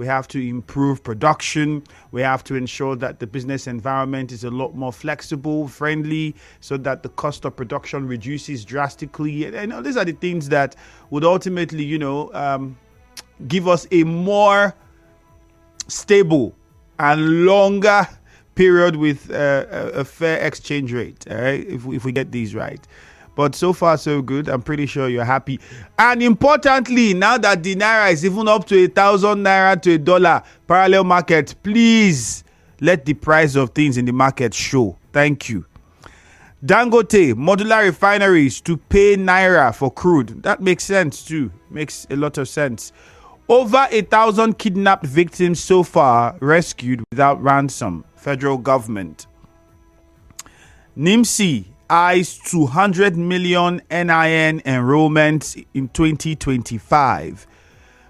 We have to improve production. We have to ensure that the business environment is a lot more flexible, friendly, so that the cost of production reduces drastically. And these are the things that would ultimately, give us a more stable and longer period with a fair exchange rate. All right, if we get these right. But so far, so good. I'm pretty sure you're happy. And importantly, now that the naira is even up to 1,000 naira to $1 parallel market, please let the price of things in the market show. Thank you. Dangote, modular refineries to pay naira for crude. That makes sense too. Makes a lot of sense. Over 1,000 kidnapped victims so far rescued without ransom. Federal government. NIMSI eyes 200 million NIN enrollment in 2025.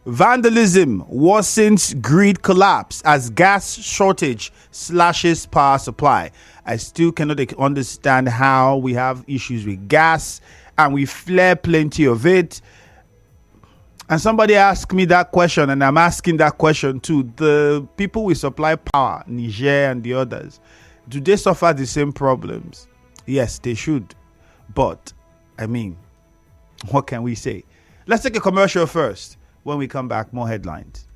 Vandalism worsens grid collapse as gas shortage slashes power supply. I still cannot understand how we have issues with gas and we flare plenty of it. And somebody asked me that question, and I'm asking that question too. The people we supply power, Niger and the others, do they suffer the same problems? Yes, they should. But, what can we say? Let's take a commercial first. When we come back, more headlines.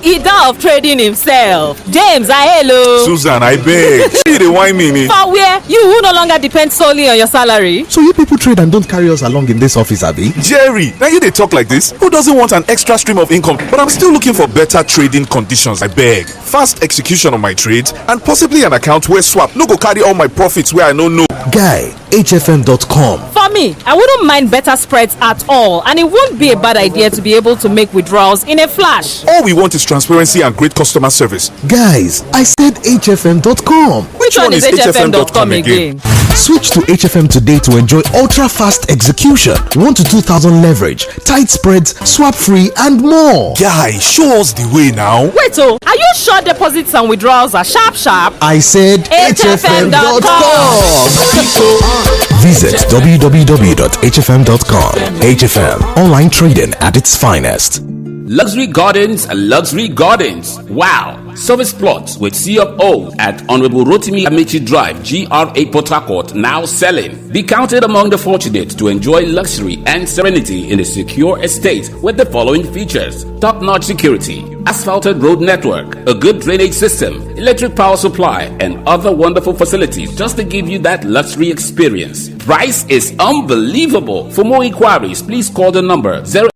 Ida of trading himself. James, hello. Susan, I beg. See the wine meaning. For where? You who no longer depend solely on your salary. So you people trade and don't carry us along in this office, Abby? Jerry, now you they talk like this. Who doesn't want an extra stream of income? But I'm still looking for better trading conditions. I beg. Fast execution of my trades and possibly an account where swap no go carry all my profits where I don't know. Guy, HFM.com. For me, I wouldn't mind better spreads at all, and it won't be a bad idea to be able to make withdrawals in a flash. All we want is transparency and great customer service. Guys, I said HFM.com. Which one is HFM.com again? Switch to HFM today to enjoy ultra fast execution, 1 to 2,000 leverage, tight spreads, swap free, and more. Guy, show us the way now. Wait, are you sure deposits and withdrawals are sharp? I said HFM.com. Visit www.hfm.com. HFM, online trading at its finest. Luxury Gardens and Luxury Gardens. Wow! Service plots with C of O at Honorable Rotimi Amici Drive, GRA Port Harcourt, now selling. Be counted among the fortunate to enjoy luxury and serenity in a secure estate with the following features: top-notch security, asphalted road network, a good drainage system, electric power supply, and other wonderful facilities just to give you that luxury experience. Price is unbelievable. For more inquiries, please call the number 0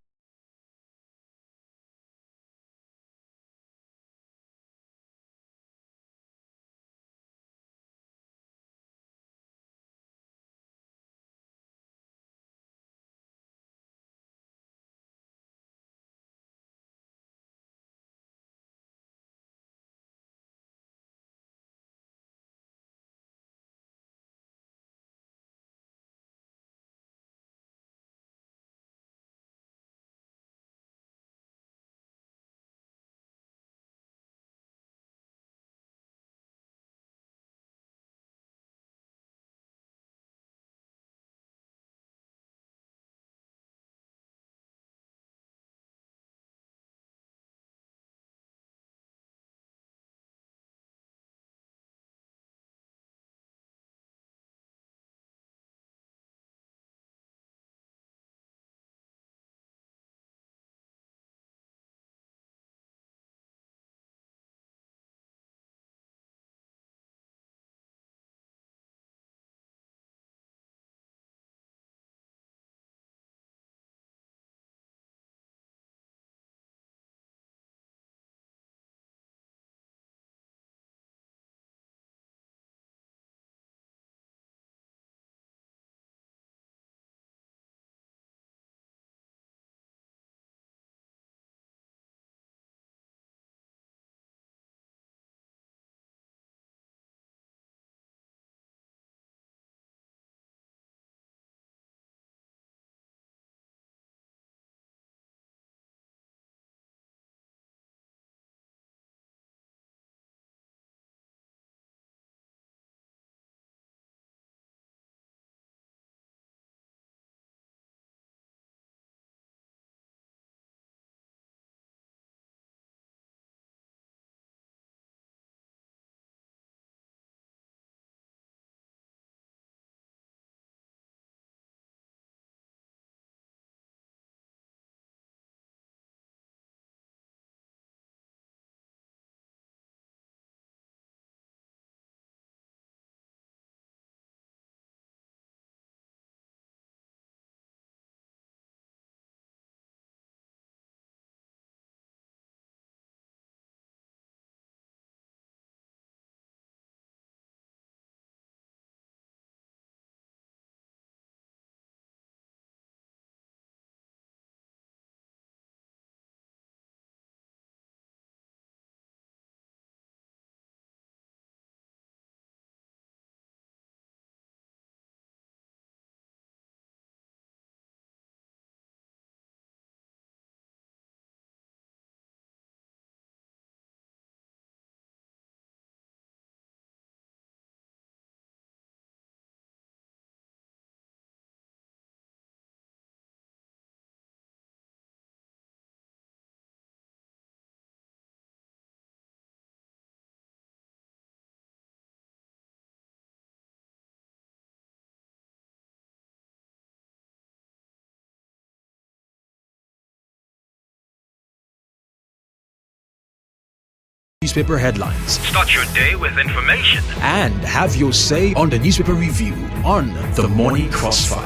newspaper headlines. Start your day with information. And have your say on the newspaper review on The Morning Crossfire.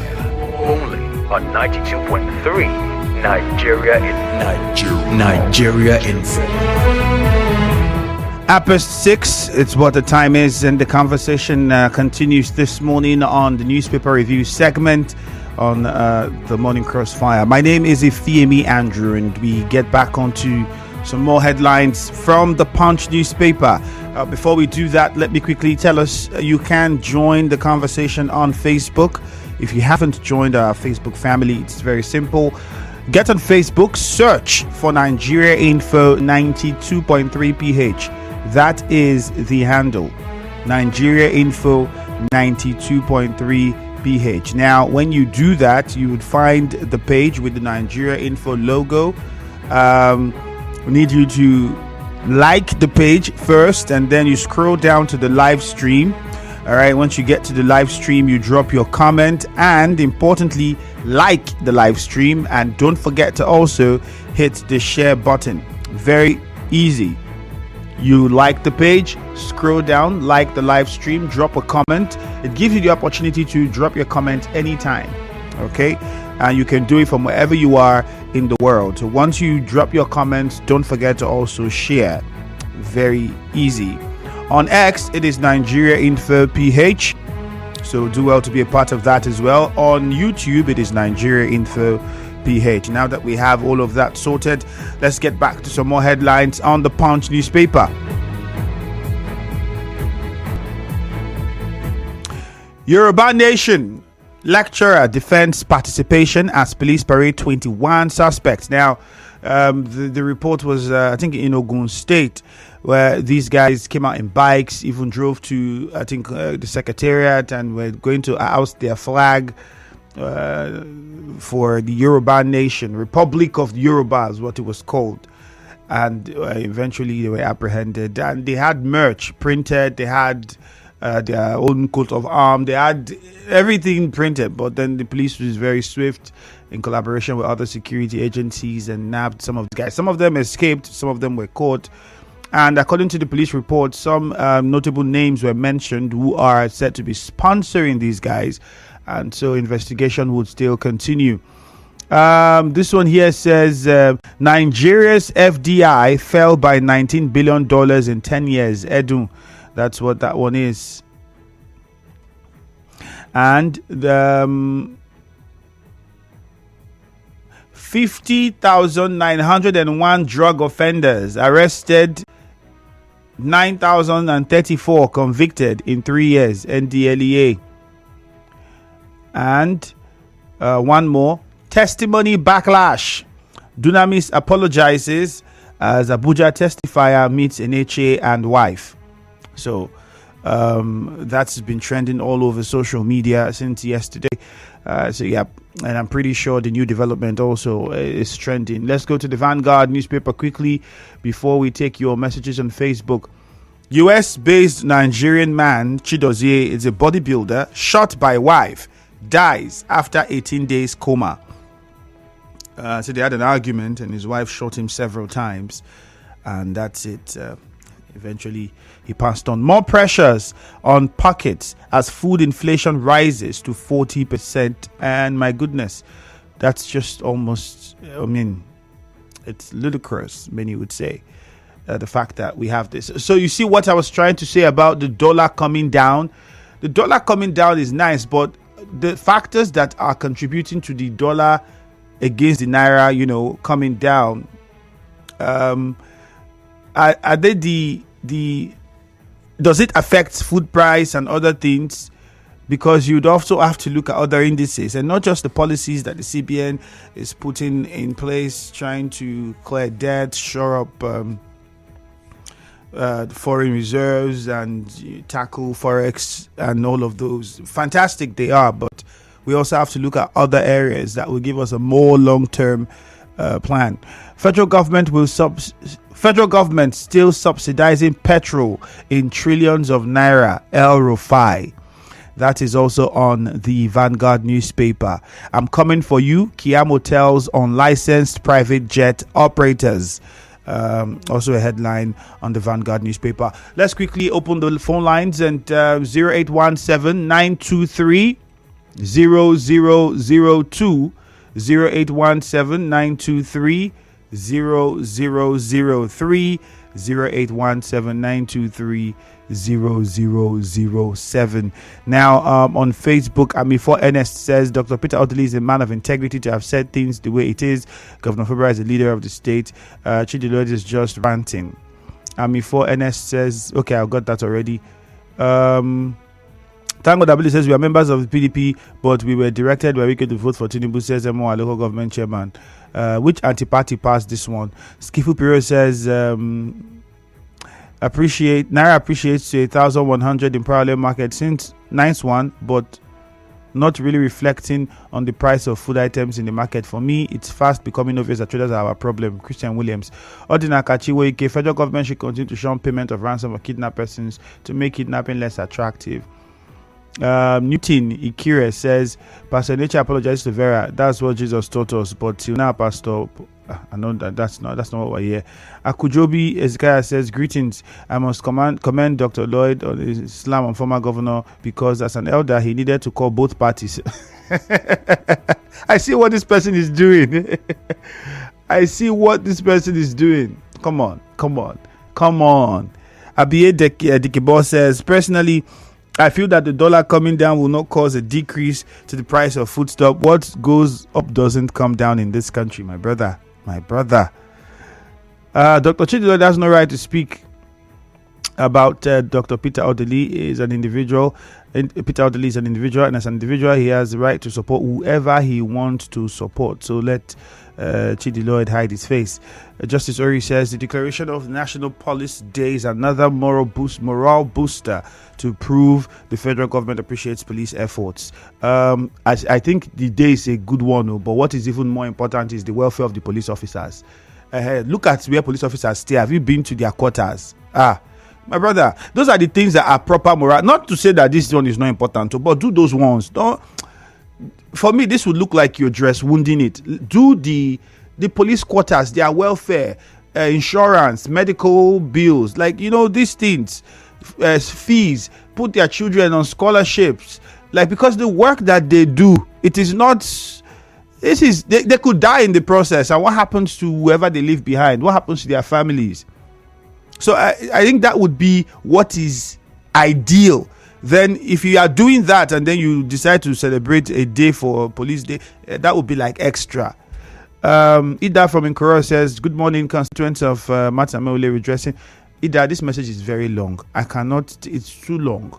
Only on 92.3 Nigeria Info. At past 6, it's what the time is, and the conversation continues this morning on the newspaper review segment on The Morning Crossfire. My name is Ifeemi Andrew, and we get back onto some more headlines from the Punch newspaper. Before we do that, let me quickly tell us you can join the conversation on Facebook. If you haven't joined our Facebook family, it's very simple. Get on Facebook, search for Nigeria Info 92.3 PH. That is the handle, Nigeria Info 92.3 PH. Now, when you do that, you would find the page with the Nigeria Info logo. We need you to like the page first, and then you scroll down to the live stream. All right, once you get to the live stream, you drop your comment, and importantly, like the live stream, and don't forget to also hit the share button. Very easy. You like the page, scroll down, like the live stream, drop a comment. It gives you the opportunity to drop your comment anytime. Okay, and you can do it from wherever you are in the world. So once you drop your comments, don't forget to also share. Very easy. On X, it is Nigeria Info PH, so do well to be a part of that as well. On YouTube, it is Nigeria Info PH. Now that we have all of that sorted, let's get back to some more headlines on the Punch newspaper. Yoruba Nation lecturer defends participation as police parade 21 suspects. Now, the report was, I think, in Ogun State, where these guys came out in bikes, even drove to, I think, the secretariat, and were going to house their flag for the Yoruba Nation, Republic of Yoruba is what it was called. And eventually they were apprehended, and they had merch printed, they had their own coat of arms, they had everything printed, but then the police was very swift in collaboration with other security agencies and nabbed some of the guys. Some of them escaped, some of them were caught, and according to the police report, some notable names were mentioned who are said to be sponsoring these guys, and so investigation would still continue. This one here says Nigeria's FDI fell by $19 billion in 10 years. Edu, that's what that one is. And the 50,901 drug offenders arrested, 9,034 convicted in 3 years, NDLEA. And one more, testimony backlash. Dunamis apologizes as Abuja testifier meets Eneche and wife. So that's been trending all over social media since yesterday. So yeah, and I'm pretty sure the new development also is trending. Let's go to the Vanguard newspaper quickly before we take your messages on Facebook. US-based Nigerian man Chidozie is a bodybuilder shot by wife, dies after 18 days coma. So they had an argument, and his wife shot him several times, and that's it. Eventually, he passed on. More pressures on pockets as food inflation rises to 40%. And my goodness, that's just almost, I mean, it's ludicrous, many would say, the fact that we have this. So you see what I was trying to say about the dollar coming down. The dollar coming down is nice, but the factors that are contributing to the dollar against the naira, you know, coming down, are they the does it affect food price and other things? Because you'd also have to look at other indices and not just the policies that the CBN is putting in place, trying to clear debt, shore up foreign reserves, and tackle forex and all of those. Fantastic they are, but we also have to look at other areas that will give us a more long-term plan. Federal government still subsidizing petrol in trillions of naira. El Rufai. That is also on the Vanguard newspaper. I'm coming for you. Kiam Hotels unlicensed private jet operators. Also a headline on the Vanguard newspaper. Let's quickly open the phone lines and 0817 923 0002, 0817 923 0003, 0817 923 0007. Now on Facebook, Amifo Ernest says Dr. Peter Odili is a man of integrity to have said things the way it is. Governor Fubara is the leader of the state. Chidi Lloyd is just ranting. Amifo Ernest says, okay, I've got that already. Tango W says we are members of the PDP, but we were directed by Wike to vote for Tinubu, says MO, our local government chairman. Which anti-party passed this one? Skifu Piro says Naira appreciates to 1,100 in parallel market since 9th, but not really reflecting on the price of food items in the market. For me, it's fast becoming obvious that traders are our problem. Christian Williams. Odina Kachiwoike, federal government should continue to shun payment of ransom of kidnapped persons to make kidnapping less attractive. Newton Ikire says Pastor Nature apologizes to Vera. That's what Jesus taught us, but till now, Pastor, I know that's not what we're here. Akujobi Ezekiah says greetings. I must commend Dr. Lloyd on his Islam and former governor, because as an elder he needed to call both parties. I see what this person is doing. I see what this person is doing. Come on. Abiye Dikibo says, personally, I feel that the dollar coming down will not cause a decrease to the price of foodstuff. What goes up doesn't come down in this country, my brother. Dr. Chidi has no right to speak about Dr. Peter Odili is an individual. Peter Odili is an individual, and as an individual, he has the right to support whoever he wants to support. So let Chidi Lloyd hide his face. Justice Ori says the declaration of National Police Day is another morale booster to prove the federal government appreciates police efforts. I think the day is a good one, but what is even more important is the welfare of the police officers. Look at where police officers stay. Have you been to their quarters? My brother, those are the things that are proper morale. Not to say that this one is not important, but do those ones. Don't. For me, this would look like you're just wounding it. Do the police quarters, their welfare, insurance, medical bills, these things, fees, put their children on scholarships, because the work that they do, it is not. They could die in the process, and what happens to whoever they leave behind? What happens to their families? So I think that would be what is ideal. Then if you are doing that and then you decide to celebrate a day for Police Day, that would be like extra. Ida from Nkoro says, good morning, constituents of Matamele redressing. Ida, this message is very long. It's too long.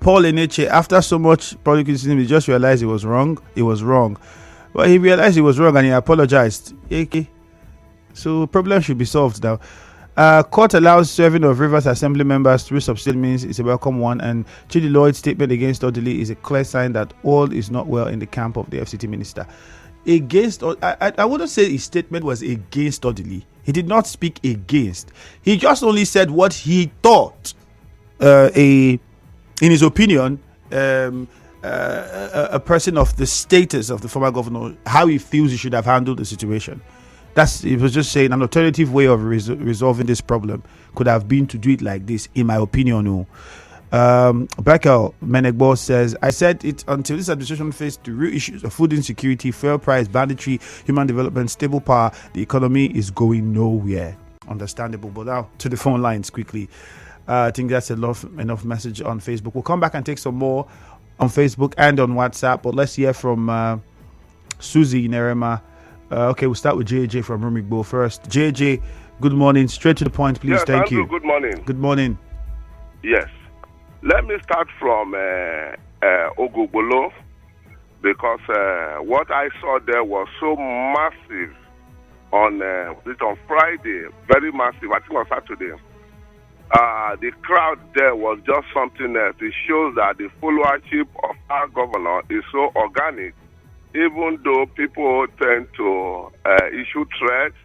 Paul Eneche, after so much public criticism, he just realized he was wrong. But he realized he was wrong and he apologized. Okay. So problem should be solved now. Court allows serving of Rivers Assembly members through subsidy means it's a welcome one, and Chidi Lloyd's statement against Odili is a clear sign that all is not well in the camp of the FCT minister. I wouldn't say his statement was against Odili. He did not speak against. He just only said what he thought, in his opinion, a person of the status of the former governor, how he feels he should have handled the situation. He was just saying an alternative way of resolving this problem could have been to do it like this, in my opinion. Bekel Menegbo says, I said it until this administration faced the real issues of food insecurity, fuel price, banditry, human development, stable power, the economy is going nowhere. Understandable. But now to the phone lines quickly. I think that's enough message on Facebook. We'll come back and take some more on Facebook and on WhatsApp. But let's hear from Susie Nerema. Okay, we'll start with JJ from Rumigbo first. JJ, good morning. Straight to the point, please. Yes, thank Andrew, you. Good morning. Good morning. Yes. Let me start from Ogogbolo, because what I saw there was so massive on Friday, very massive. I think on Saturday. The crowd there was just something else. It shows that the followership of our governor is so organic. Even though people tend to issue threats,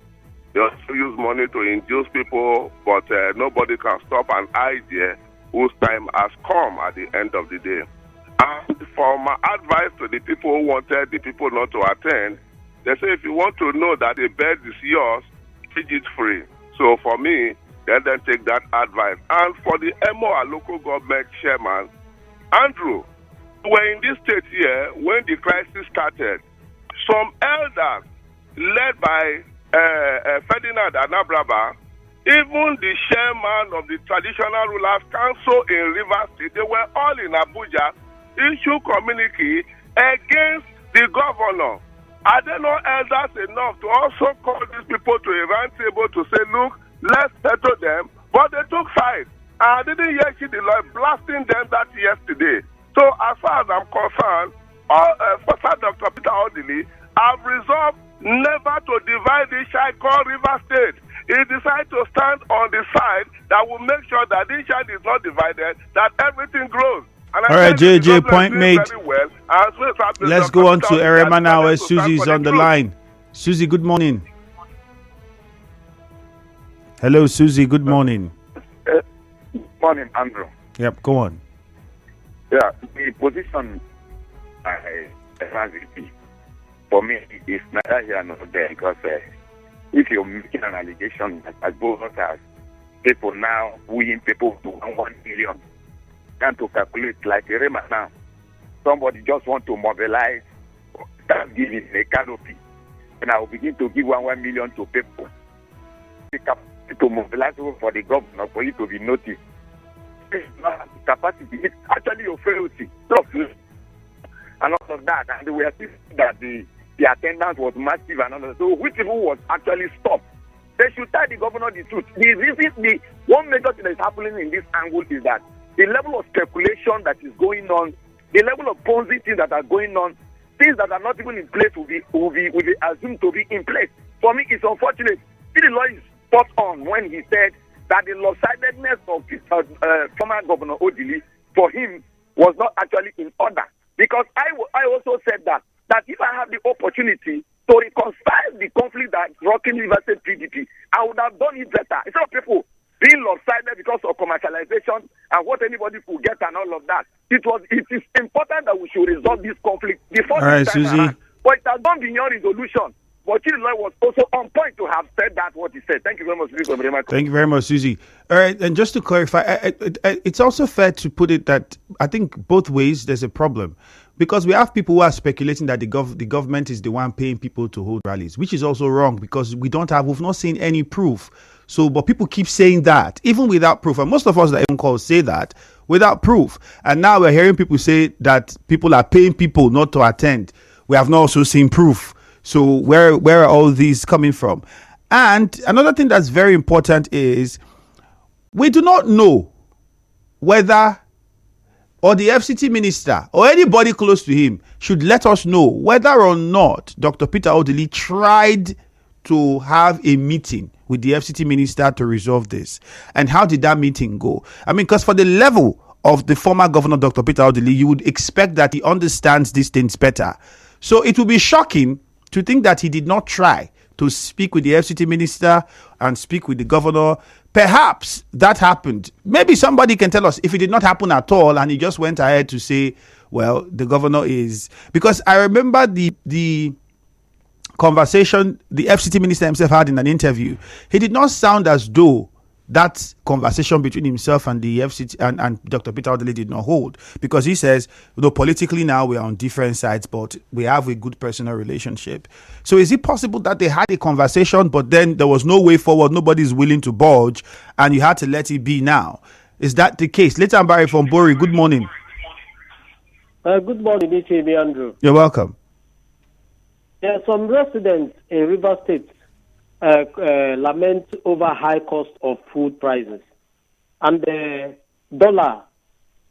they also use money to induce people, but nobody can stop an idea whose time has come at the end of the day. And for my advice to the people who wanted the people not to attend, They say if you want to know that a bed is yours, feed it free. So for me, let them take that advice. And for the MOA local government chairman, Andrew, we're in this state here when the crisis started. Some elders led by Ferdinand Anabraba, even the chairman of the Traditional Rulers Council in Rivers State, they were all in Abuja, issue communique against the governor. Are there no elders enough to also call these people to a round table to say, look, let's settle them? But they took sides. I didn't hear the law blasting them that yesterday. So as far as I'm concerned, Professor Dr. Peter Odili, I've resolved never to divide this child called River State. He decided to stand on the side that will make sure that this child is not divided, that everything grows. All right, JJ, point made. Well. Let's go on to Erema now, where Susie is on the line. Susie, good morning. Hello, Susie, good morning. Good morning, Andrew. Yep, go on. Yeah, the position for me is neither here nor there, because if you're making an allegation as both as people now winning people to 1 million, and to calculate like a Rema now, somebody just want to mobilize, start giving a canopy, and I will begin to give 1 million to people. The capacity to mobilize for the governor for you to be noticed. It's not capacity, it's actually your frailty. And all of that, and we are seeing that the attendance was massive and all of that. So which people was actually stopped? They should tell the governor the truth. The one major thing that is happening in this angle is that the level of speculation that is going on, the level of Ponzi things that are going on, things that are not even in place will be assumed to be in place. For me, it's unfortunate. The law is spot on when he said that the lopsidedness of former Governor Odili, for him, was not actually in order. Because I also said that if I have the opportunity to reconcile the conflict that rocking River State PDP, I would have done it better. Instead of people being lopsided because of commercialization and what anybody could get and all of that. It is important that we should resolve this conflict before this time around. But it has gone beyond resolution. But Chidiloi was also on point to have said that what he said. Thank you very much, Susie. Thank you very much, Susie. All right, and just to clarify, it's also fair to put it that I think both ways there's a problem. Because we have people who are speculating that the government is the one paying people to hold rallies, which is also wrong because we've not seen any proof. So, but people keep saying that, even without proof. And most of us that even call say that without proof. And now we're hearing people say that people are paying people not to attend. We have not also seen proof. So where are all these coming from? And another thing that's very important is we do not know whether or the FCT minister or anybody close to him should let us know whether or not Dr. Peter Odili tried to have a meeting with the FCT minister to resolve this. And how did that meeting go? I mean, because for the level of the former governor, Dr. Peter Odili, you would expect that he understands these things better. So it would be shocking to think that he did not try to speak with the FCT minister and speak with the governor. Perhaps that happened. Maybe somebody can tell us if it did not happen at all and he just went ahead to say, well, the governor is... Because I remember the conversation the FCT minister himself had in an interview. He did not sound as though that conversation between himself and the FCT and Dr. Peter Odili did not hold, because he says, politically now we are on different sides, but we have a good personal relationship. So is it possible that they had a conversation, but then there was no way forward, nobody's willing to budge, and you had to let it be now? Is that the case? Later, Barry from Bori, good morning. Good morning, DTB Andrew. You're welcome. There are some residents in River State lament over high cost of food prices, and the dollar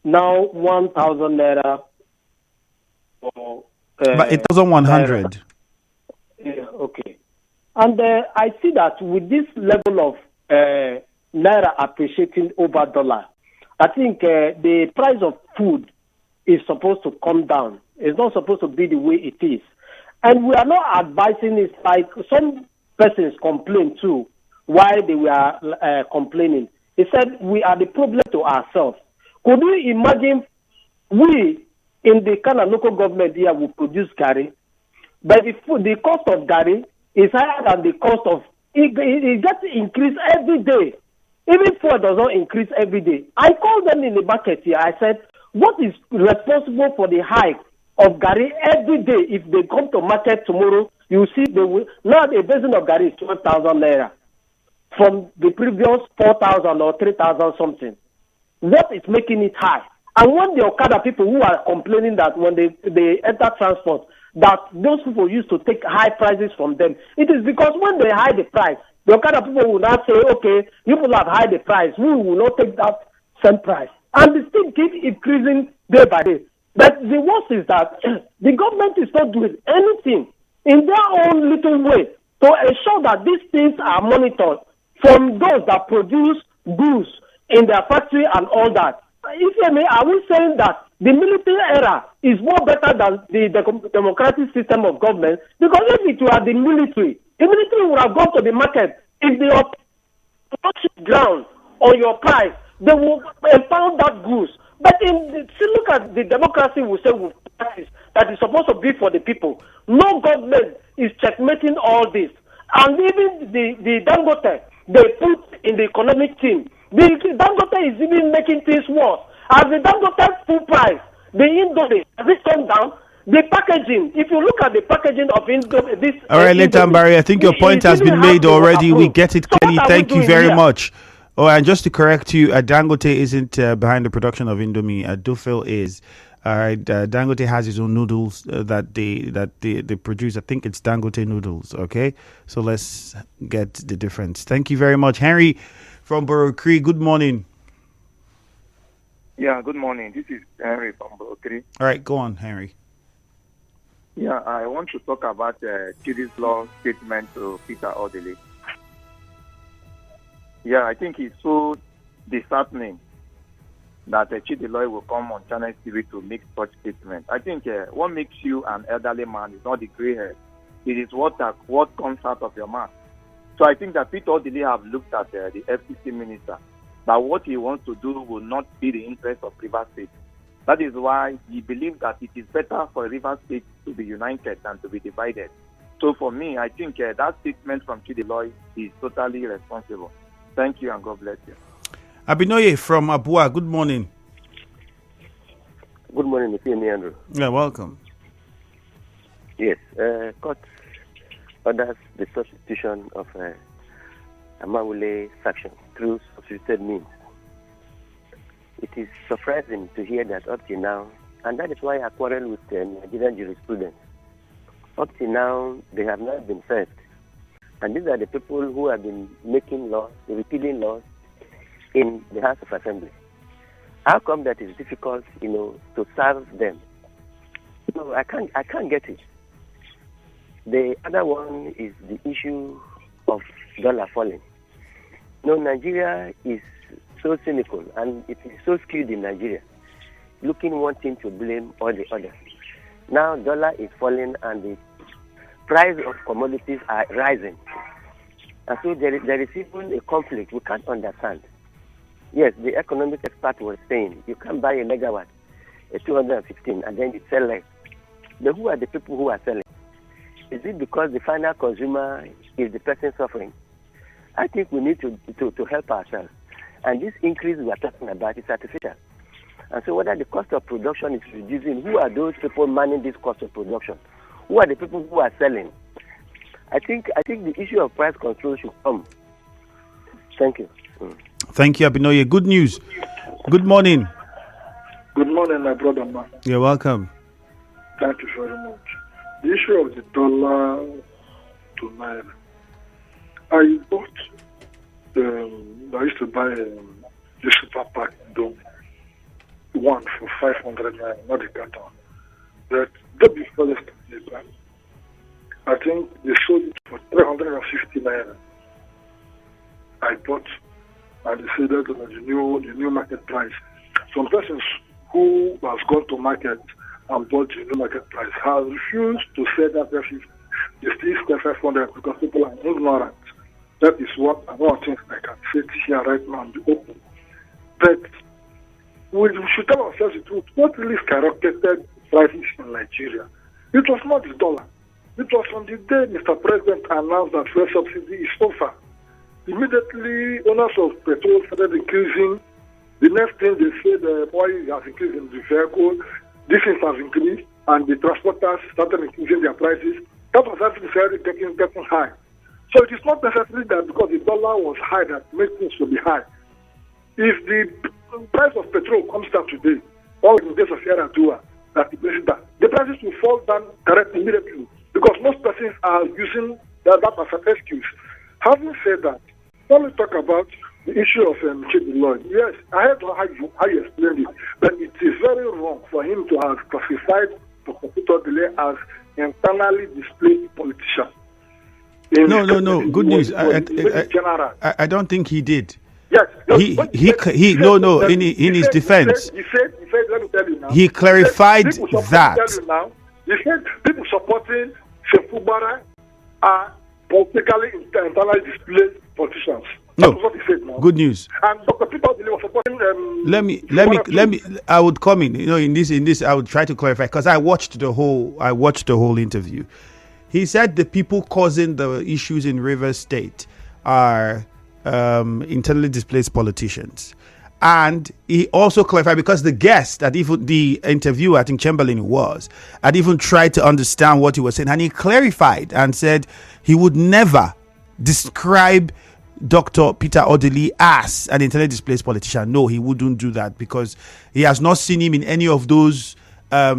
now 1,000 naira for but 1,100. Yeah, okay. And I see that with this level of naira appreciating over dollar, I think the price of food is supposed to come down. It's not supposed to be the way it is. And we are not advising it like some persons complain too, why they were complaining. He said, we are the problem to ourselves. Could you imagine we in the kind of local government here will produce curry? but the cost of Gary is higher than the cost of it gets increased every day. Even fuel does not increase every day. I called them in the market here. I said, what is responsible for the hike of Gary every day? If they come to market tomorrow, you see they will now the basin of Gary is 12,000 naira from the previous 4,000 or 3,000 something. What is making it high? And when the Okada people who are complaining that when they enter transport, that those people used to take high prices from them, it is because when they hide the price, the Okada people will not say, okay, you people have high the price, we will not take that same price. And the thing keeps increasing day by day. But the worst is that the government is not doing anything in their own little way to ensure that these things are monitored from those that produce goods in their factory and all that. If you may, are we saying that the military era is more better than the democratic system of government? Because if it were the military would have gone to the market. If they are ground on your price, they will empower that goods. But look at the democracy we say with taxes that is supposed to be for the people. No government is checkmating all this. And even the Dangote, they put in the economic team. The Dangote is even making things worse. As the Dangote full price, the Indomie, has it come down? The packaging, if you look at the packaging of Indomie, this... All right, Linton Barry, I think your point has been made already. We get it clearly. Thank you very much. Oh, and just to correct you, Dangote isn't behind the production of Indomie. Dufil is. All right, Dangote has his own noodles that they produce. I think it's Dangote noodles. Okay, so let's get the difference. Thank you very much, Henry from Borough Cree. Good morning. Yeah, good morning. This is Henry from Borough Cree. All right, go on, Henry. Yeah, I want to talk about Chidi's law statement to Peter Odili. Yeah, I think it's so disheartening that Chidi Loy will come on Channel TV to make such statement. I think what makes you an elderly man is not the gray hair. It is what comes out of your mouth. So I think that Peter Odili have looked at the FCC minister, that what he wants to do will not be the interest of Rivers State. That is why he believes that it is better for Rivers State to be united than to be divided. So for me, I think that statement from Chidi Loy is totally irresponsible. Thank you and God bless you. Abinoye from Abua, good morning. Good morning, Mr. Andrew. Yeah, welcome. Yes, court orders the substitution of Amawule faction through substituted means. It is surprising to hear that up to now, and that is why I quarrel with Nigerian jurisprudence. Up to now, they have not been served. And these are the people who have been making laws, repealing laws in the House of Assembly. How come that is difficult, to serve them? I can't get it. The other one is the issue of dollar falling. Nigeria is so cynical and it is so skewed in Nigeria, looking one thing to blame all the others. Now dollar is falling and the price of commodities are rising. And so there is even a conflict we can't understand. Yes, the economic expert was saying you can buy a megawatt at 215 and then you sell less. But who are the people who are selling? Is it because the final consumer is the person suffering? I think we need to help ourselves. And this increase we are talking about is artificial. And so whether the cost of production is reducing, who are those people managing this cost of production? Who are the people who are selling? I think the issue of price control should come. Thank you. Thank you, Abinoye. Good news. Good morning. Good morning, my brother, man. You're welcome. Thank you very much. The issue of the dollar to naira. I bought, I used to buy the super pack Indomie, one for 500 naira, not the carton. But the before the plan, I think they sold it for 350 naira. I bought, and they said that was the new market price. Some persons who has gone to market and bought the new market price have refused to sell that 350. They still sell 500 because people are ignorant. That is what one thing I can say here right now in the open. But we should tell ourselves the truth. What really skyrocketed prices in Nigeria? It was not the dollar. It was on the day Mr. President announced that fuel subsidy is over. Immediately, owners of petrol started increasing. The next thing they said, the oil has increased in the vehicle, this has increased, and the transporters started increasing their prices. That was actually getting high. So it is not necessarily that because the dollar was high that makes things to be high. If the price of petrol comes down today, or in the days of Yar'Adua, the prices will fall down directly immediately because most persons are using that as an excuse. Having said that, when we talk about the issue of Chidi Lloyd, yes, I heard how you explained it, but it is very wrong for him to have classified Dr. Peter Odili as internally displaced politician. No. Good news. I don't think he did. Yes. In his defense. He said, let me tell you now. He clarified that. He said people supporting Shefubara are politically internally displaced politicians. No. That's what he said now. Good news. And Dr. Peter Odili was supporting Let me I would come in. In this I would try to clarify because I watched the whole interview. He said the people causing the issues in Rivers State are internally displaced politicians. And he also clarified because the guest that even the interviewer, I think Chamberlain had even tried to understand what he was saying. And he clarified and said he would never describe Dr. Peter Odili as an internally displaced politician. No, he wouldn't do that because he has not seen him in any of those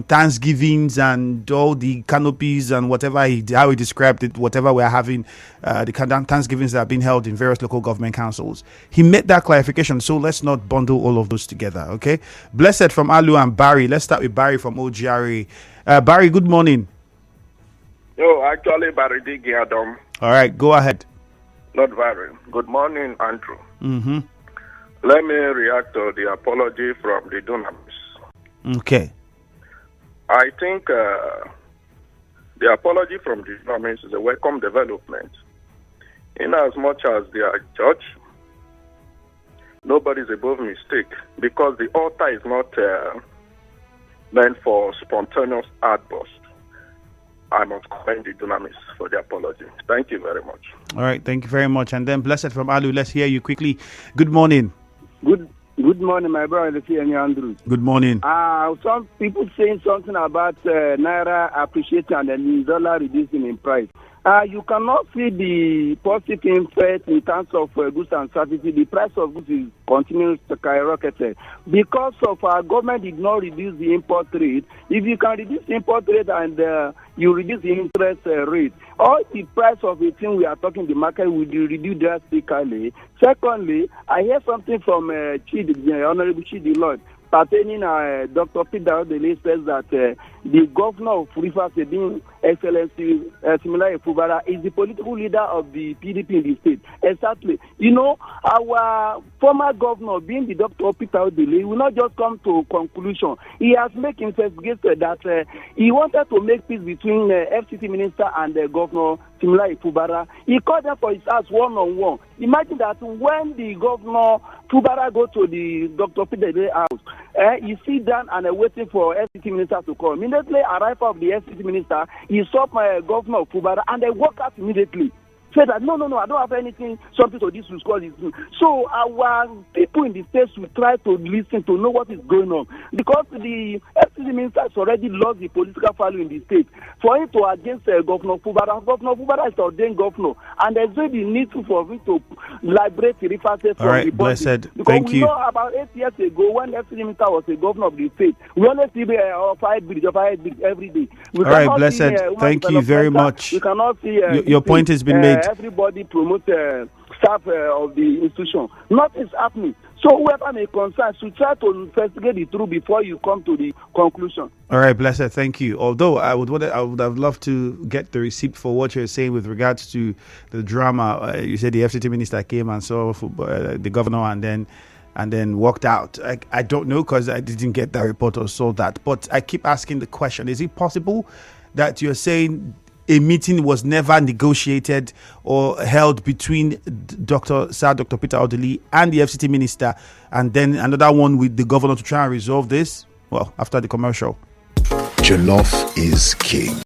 Thanksgivings and all the canopies and whatever how he described it, whatever we're having, the Thanksgivings that have been held in various local government councils. He made that clarification, so let's not bundle all of those together, okay? Blessed from Alu and Barry. Let's start with Barry from OGRA. Barry, good morning. No, actually, Barry Digi Adam. All right, go ahead. Not Barry. Good morning, Andrew. Mm-hmm. Let me react to the apology from the Dunamis. Okay. I think the apology from the Dunamis is a welcome development. In as much as they are judged, nobody is above mistake because the altar is not meant for spontaneous outburst. I must commend the Dunamis for the apology. Thank you very much. All right, thank you very much. And then Blessed from Alu, let's hear you quickly. Good morning. Good morning, my brother, Andrew. Good morning. Some people saying something about Naira appreciating and the dollar reducing in price. You cannot see the positive effect in terms of goods and services. The price of goods is continuing to skyrocket because of our government did not reduce the import rate. If you can reduce the import rate and you reduce the interest rate, all the price of a thing we are talking the market will be reduced drastically. Secondly, I hear something from Honorable Chidi Lloyd pertaining Dr. Peter Odili says that the governor of Rivers, being Excellency Similaye Fubara, is the political leader of the PDP in the state. Exactly. Our former governor, being the Dr. Peter Odili, will not just come to conclusion. He has made himself that he wanted to make peace between FCT minister and Governor Similaye Fubara. He called them for his house one-on-one. Imagine that when the governor Fubara go to the Dr. Peter Odili house, he sit down and waiting for FCT minister to come. Immediately arrival of the FCT minister, he saw my governor of Fubara and they walk out immediately. Say that no, I don't have something to this to call this. So our people in the states will try to listen to know what is going on because the FCT minister has already lost the political value in the state. For him to against Governor Fubara is ordained governor, and there's really need for him to liberate the Rivers State from the body. Blessed. Because thank we you. know about 8 years ago when the FCT minister was a governor of the state, we only see fire bridge every day. All right, Blessed. Thank you very much. We cannot see your point has been made. Everybody promote staff of the institution. Nothing is happening. So whoever may concern should try to investigate the truth before you come to the conclusion. All right, Blessed, thank you. Although I would have loved to get the receipt for what you're saying with regards to the drama. You said the FCT minister came and saw the governor and then walked out. I don't know because I didn't get that report or saw that. But I keep asking the question: is it possible that you're saying a meeting was never negotiated or held between Dr. Peter Odili and the FCT minister, and then another one with the governor to try and resolve this? Well, after the commercial. Jollof is king.